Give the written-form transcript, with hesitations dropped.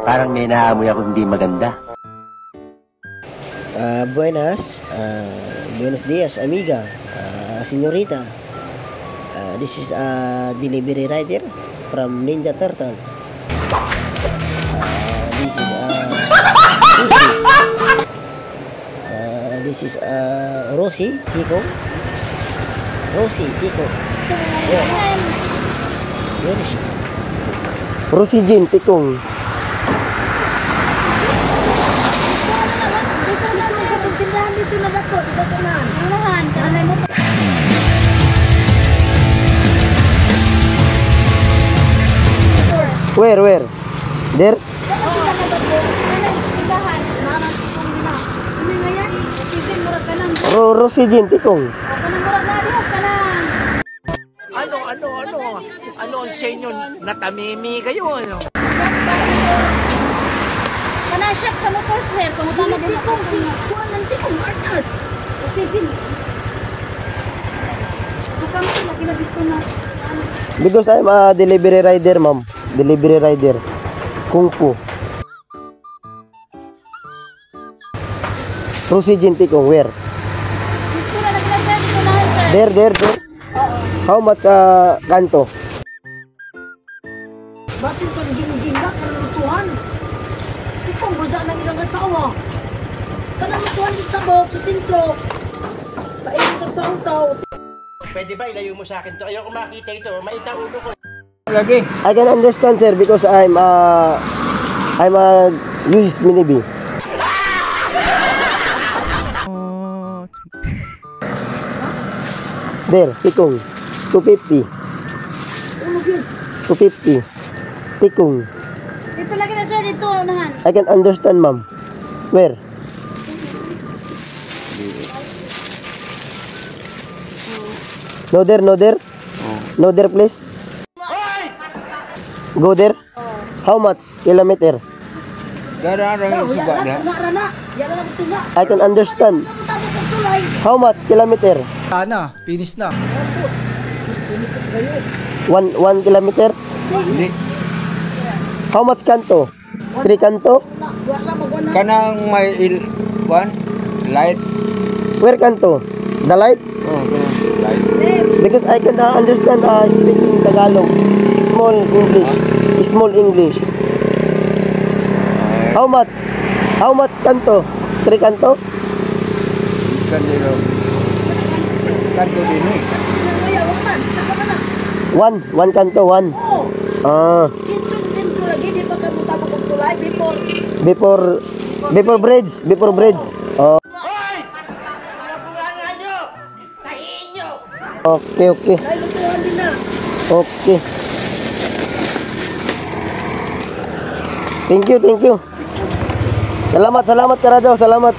Parang may naamoy ako hindi maganda. Buenos dias, amiga, señorita. This is a delivery rider from Ninja Turtle. This is Rosie Tico. Rosie Tico. Where is she? Rosie Jean Tikong. Where? There? Rosie Jean Tikong. Ano ang sa inyo? Natamimi kayo, ano? Kana siya sa motor, sir. Kamutama din ako. Kuha ng tikong, Arthur. Kasi din. Bukang sila, kinabit ko na. Because I'm a delivery rider, ma'am. Delivery rider. Kung Fu. Rosie Jean Tikong, where? Dito na nagla, sir. Dito na, sir. There. How much kanto? Bakit pang ginggingga ka ng lutuhan? Ikaw, ganda ng ilang asawa. Kanang lutuhan dito sa bok, sa sintro. Paingin ka taong-taw. Pwede ba ilayo mo sa akin to? Ayoko makita ito. Maita ulo ko. Lagi. I can understand, sir, because I'm a used minibi. There, Tikong. 250. 250. Tikong. Dito lagi na, sir. Dito, unahan. I can understand, ma'am. Where? No there? No there, please. Go there. How much kilometer? I can understand. How much kilometer? Sana, finish na. 1 kilometer? Hindi. How much kanto? 3 kanto? Kanang may light. Where kanto? The light? Oh, light. Because I can understand speaking Tagalog. Small English. How much? How much kanto? 3 kanto? Kanto din eh. 1 kanto, 1. Sintro lagi. Di pa kamuta ko kung tulay. Before bridge. Oh. Okay. Ay, lutuhan din na. Okay. Thank you. Salamat Karajo, salamat.